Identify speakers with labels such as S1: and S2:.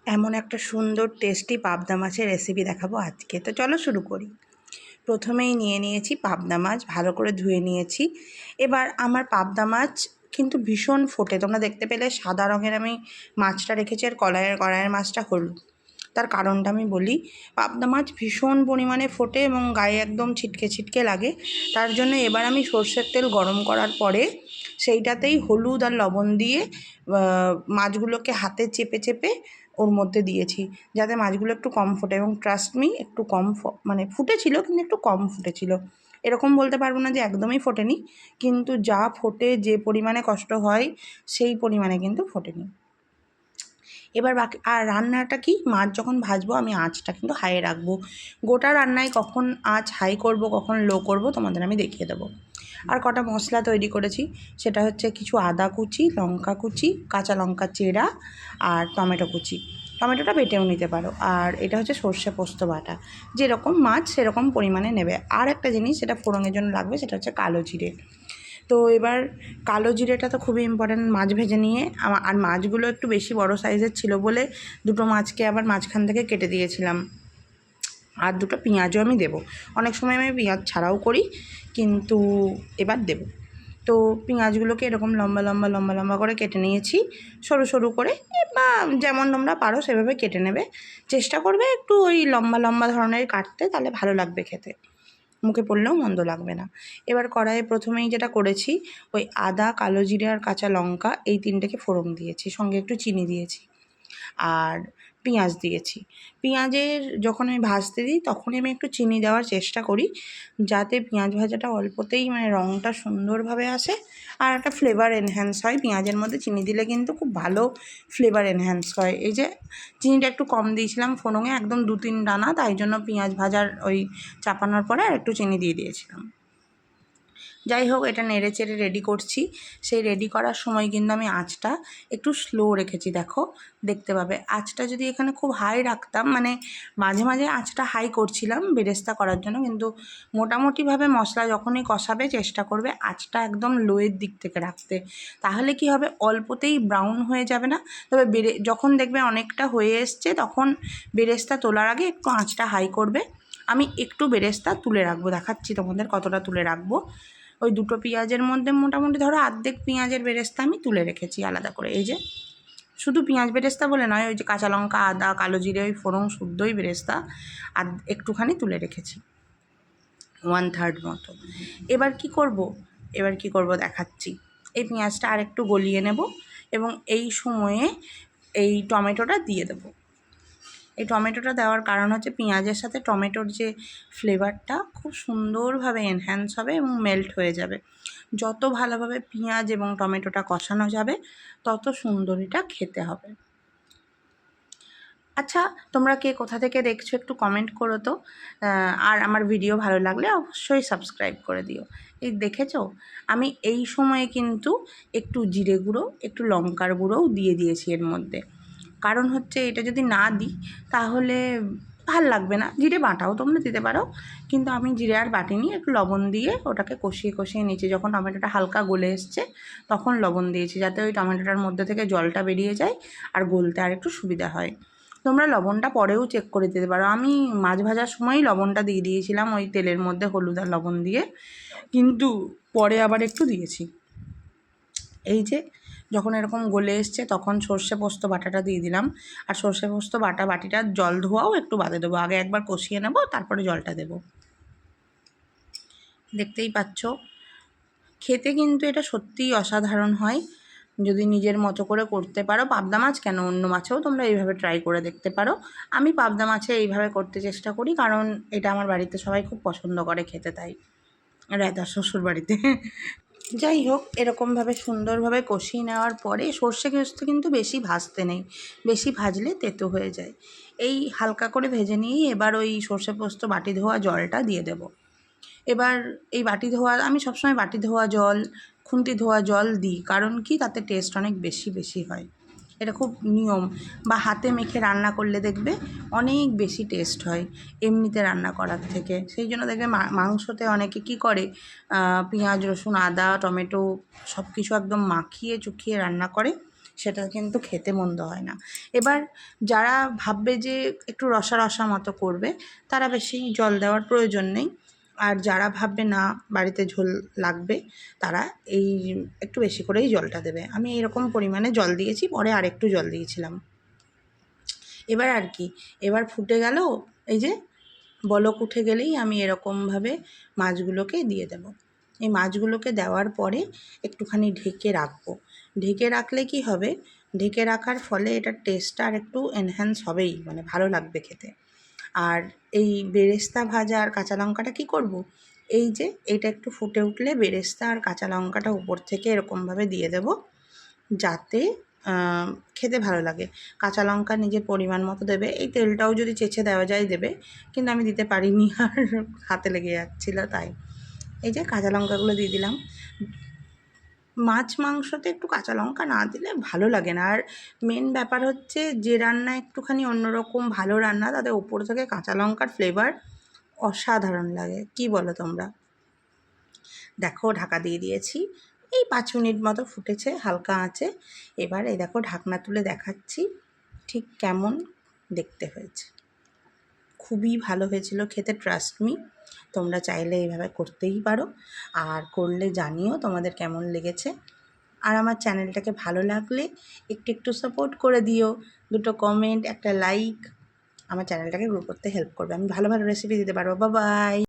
S1: এমন একটা সুন্দর টেস্টি পাবদা মাছের রেসিপি দেখাবো আজকে। তো চলো শুরু করি। প্রথমেই নিয়ে নিয়েছি পাবদা মাছ, ভালো করে ধুয়ে নিয়েছি। এবার আমার পাবদা মাছ কিন্তু ভীষণ ফোটে, তোমরা দেখতে পেলে সাদা রঙের আমি মাছটা রেখেছি আর কড়াইয়ের মাছটা হলুদ। তার কারণটা আমি বলি, পাবদা মাছ ভীষণ পরিমাণে ফোটে এবং গায়ে একদম ছিটকে ছিটকে লাগে। তার জন্য এবার আমি সর্ষের তেল গরম করার পরে সেইটাতেই হলুদ আর লবণ দিয়ে মাছগুলোকে হাতে চেপে চেপে ওর মধ্যে দিয়েছি, যাতে মাছগুলো একটু কম ফোটে। এবং ট্রাস্ট মি, একটু কম মানে ফুটেছিল, কিন্তু একটু কম ফুটেছিল। এরকম বলতে পারবো না যে একদমই ফোটেনি, কিন্তু যা ফোটে, যে পরিমাণে কষ্ট হয় সেই পরিমাণে কিন্তু ফোটেনি। এবার বাকি আর রান্নাটা কি, মাছ যখন ভাজবো আমি আঁচটা কিন্তু হাইয়ে রাখবো। গোটা রান্নায় কখন আঁচ হাই করব কখন লো করব তোমাদের আমি দেখিয়ে দেবো। আর কটা মশলা তৈরি করেছি, সেটা হচ্ছে কিছু আদা কুচি, লঙ্কা কুচি, কাঁচা লঙ্কা চেরা আর টমেটো কুচি। টমেটোটা বেটেও নিতে পারো। আর এটা হচ্ছে সর্ষে পোস্ত বাটা, যেরকম মাছ সেরকম পরিমাণে নেবে। আর একটা জিনিস সেটা ফোড়নের জন্য লাগবে, সেটা হচ্ছে কালো জিরে। তো এবার কালো জিরেটা তো খুবই ইম্পর্ট্যান্ট। মাছ ভেজে নিয়ে আর মাছগুলো একটু বেশি বড় সাইজের ছিল বলে দুটো মাছকে আবার মাঝখান থেকে কেটে দিয়েছিলাম। আর দুটো পেঁয়াজও আমি দেবো, অনেক সময় আমি পেঁয়াজ ছাড়াও করি, কিন্তু এবার দেবো। তো পেঁয়াজগুলোকে এরকম লম্বা লম্বা লম্বা লম্বা করে কেটে নিয়েছি, সরু সরু করে, বা যেমন তোমরা পারো সেভাবে কেটে নেবে। চেষ্টা করবে একটু ওই লম্বা লম্বা ধরনের কাটতে, তাহলে ভালো লাগবে খেতে, মুখে পড়লেও মন্দ লাগবে না। এবার কড়াইয়ে প্রথমেই যেটা করেছি, ওই আদা, কালো জিরে আর কাঁচা লঙ্কা এই তিনটেকে ফোড়ন দিয়েছি, সঙ্গে একটু চিনি দিয়েছি আর পেঁয়াজ দিয়েছি। পেঁয়াজের যখন আমি ভাজতে দিই তখনই আমি একটু চিনি দেওয়ার চেষ্টা করি, যাতে পেঁয়াজ ভাজাটা অল্পতেই মানে রঙটা সুন্দরভাবে আসে আর একটা ফ্লেভার এনহ্যান্স হয়। পেঁয়াজের মধ্যে চিনি দিলে কিন্তু খুব ভালো ফ্লেভার এনহ্যান্স হয়। এই যে চিনিটা একটু কম দিয়েছিলাম ফোড়নে, একদম 2-3 দানা, তাই জন্য পেঁয়াজ ভাজার ওই চাপানোর পরে আর একটু চিনি দিয়ে দিয়েছিলাম। যাই হোক, এটা নেড়ে চেড়ে রেডি করছি। সেই রেডি করার সময় কিন্তু আমি আঁচটা একটু স্লো রেখেছি, দেখো দেখতে পাবে। আঁচটা যদি এখানে খুব হাই রাখতাম, মানে মাঝে মাঝে আঁচটা হাই করছিলাম বেরেস্তা করার জন্য, কিন্তু মোটামুটিভাবে মশলা যখনই কষাবে চেষ্টা করবে আঁচটা একদম লোয়ের দিক থেকে রাখতে। তাহলে কি হবে, অল্পতেই ব্রাউন হয়ে যাবে না। তবে যখন দেখবে অনেকটা হয়ে এসছে, তখন বেরেস্তা তোলার আগে একটু আঁচটা হাই করবে। আমি একটু বেরেস্তা তুলে রাখবো, দেখাচ্ছি তোমাদের কতটা তুলে রাখবো। ওই দুটো পেঁয়াজের মধ্যে মোটামুটি ধরো অর্ধেক পেঁয়াজের বেরেস্তা আমি তুলে রেখেছি আলাদা করে। এই যে শুধু পেঁয়াজ বেরেস্তা বলে নয়, ওই যে কাঁচা লঙ্কা, আদা, কালো জিরে, ওই ফোড়ন শুদ্ধই বেরেস্তা আর একটুখানি তুলে রেখেছি, 1/3 মতো। এবার কি করব দেখাচ্ছি। এই পেঁয়াজটা আর একটু গলিয়ে নেব এবং এই সময়ে এই টমেটোটা দিয়ে দেবো। এই টমেটোটা দেওয়ার কারণ হচ্ছে পেঁয়াজের সাথে টমেটোর যে ফ্লেভারটা খুব সুন্দরভাবে এনহ্যান্স হবে এবং মেল্ট হয়ে যাবে। যত ভালোভাবে পেঁয়াজ এবং টমেটোটা কষানো যাবে, তত সুন্দর এটা খেতে হবে। আচ্ছা, তোমরা কে কোথা থেকে দেখছো একটু কমেন্ট করো তো। আর আমার ভিডিও ভালো লাগলে অবশ্যই সাবস্ক্রাইব করে দিও। এই দেখেছো, আমি এই সময়ে কিন্তু একটু জিরে গুঁড়ো, একটু লঙ্কার গুঁড়োও দিয়ে দিয়েছি এর মধ্যে। কারণ হচ্ছে এটা যদি না দিই তাহলে ভাল লাগবে না। জিরে বাটাও তোমরা দিতে পারো, কিন্তু আমি জিরে আর বাটিনি, একটু লবণ দিয়ে ওটাকে কষিয়ে কষিয়ে নিয়েছি। যখন টমেটোটা হালকা গলে এসছে তখন লবণ দিয়েছি, যাতে ওই টমেটোটার মধ্যে থেকে জলটা বেরিয়ে যায় আর গলতে আর একটু সুবিধা হয়। তোমরা লবণটা পরেও চেক করে দিতে পারো। আমি মাছ ভাজার সময়ই লবণটা দিয়ে দিয়েছিলাম ওই তেলের মধ্যে, হলুদ আর লবণ দিয়ে, কিন্তু পরে আবার একটু দিয়েছি। এই যে যখন এরকম গলে এসছে তখন সর্ষে পোস্ত বাটাটা দিয়ে দিলাম। আর সর্ষে পোস্ত বাটিটার জল ধোয়াও একটু বাদে দেবো, আগে একবার কষিয়ে নেব, তারপরে জলটা দেব। দেখতেই পাচ্ছ, খেতে কিন্তু এটা সত্যিই অসাধারণ হয় যদি নিজের মতো করে করতে পারো। পাবদা মাছ কেন, অন্য মাছেও তোমরা এইভাবে ট্রাই করে দেখতে পারো। আমি পাবদা মাছে এইভাবে করতে চেষ্টা করি, কারণ এটা আমার বাড়িতে সবাই খুব পছন্দ করে খেতে, তাই রায়তার শ্বশুর বাড়িতে। যাই হোক, এরকমভাবে সুন্দরভাবে কষিয়ে নেওয়ার পরে সর্ষে পোস্ত কিন্তু বেশি ভাজতে নেই, বেশি ভাজলে তেতো হয়ে যায়। এই হালকা করে ভেজে নিয়েই এবার ওই সর্ষে পোস্ত বাটি ধোয়া জলটা দিয়ে দেব। এবার এই বাটি ধোয়া, আমি সবসময় বাটি ধোয়া জল, খুন্তি ধোয়া জল দিই, কারণ কি, তাতে টেস্ট অনেক বেশি বেশি হয়। এটা খুব নিয়ম। বা হাতে মেখে রান্না করলে দেখবে অনেক বেশি টেস্ট হয় এমনিতে রান্না করার থেকে। সেই জন্য দেখবে মাংসতে অনেকে কী করে, পেঁয়াজ, রসুন, আদা, টমেটো সব কিছু একদম মাখিয়ে চুখিয়ে রান্না করে, সেটা কিন্তু খেতে মন্দ হয় না। এবার যারা ভাববে যে একটু রসা রসা মতো করবে, তারা বেশি জল দেওয়ার প্রয়োজন নেই। আর যারা ভাববে না বাড়িতে ঝোল লাগবে, তারা এই একটু বেশি করেই জলটা দেবে। আমি এরকম পরিমাণে জল দিয়েছি, পরে আরেকটু জল দিয়েছিলাম। এবার আর কি, এবার ফুটে গেল, এই যে বলক উঠে গেলেই আমি এরকমভাবে মাছগুলোকে দিয়ে দেব। এই মাছগুলোকে দেওয়ার পরে একটুখানি ঢেকে রাখবো। ঢেকে রাখলে কি হবে, ঢেকে রাখার ফলে এটার টেস্টটা আর একটু এনহ্যান্স হবেই, মানে ভালো লাগবে খেতে। আর এই বেরেস্তা ভাজা আর কাঁচা লঙ্কাটা কী করব, এই যে এটা একটু ফুটে উঠলে বেরেস্তা আর কাঁচা লঙ্কাটা উপর থেকে এরকমভাবে দিয়ে দেব, যাতে খেতে ভালো লাগে। কাঁচা লঙ্কা নিজের পরিমাণ মতো দেবে, এই তেলটাও যদি চেঁচে দেওয়া যায় দেবে, কিন্তু আমি দিতে পারিনি, আর হাতে লেগে যাচ্ছিলো তাই। এই যে কাঁচা লঙ্কাগুলো দিয়ে দিলাম। মাছ মাংসতে একটু কাঁচা লঙ্কা না দিলে ভালো লাগে না। আর মেন ব্যাপার হচ্ছে, যে রান্না একটুখানি অন্যরকম ভালো রান্না, তাদের ওপর থেকে কাঁচা লঙ্কার ফ্লেভার অসাধারণ লাগে। কি বলো তোমরা? দেখো ঢাকা দিয়ে দিয়েছি, এই 5 মিনিট মতো ফুটেছে হালকা আঁচে। এবার এই দেখো ঢাকনা তুলে দেখাচ্ছি ঠিক কেমন দেখতে হয়েছে। খুবই ভালো হয়েছিল খেতে, ট্রাস্ট মি। তোমরা চাইলে এইভাবে করতেই পারো, আর করলে জানিও তোমাদের কেমন লেগেছে। আর আমার চ্যানেলটাকে ভালো লাগলে একটু একটু সাপোর্ট করে দিও, দুটো কমেন্ট, একটা লাইক আমার চ্যানেলটাকে গ্রো করতে হেল্প করবে। আমি ভালো ভালো রেসিপি দিতে পারবো। Bye bye.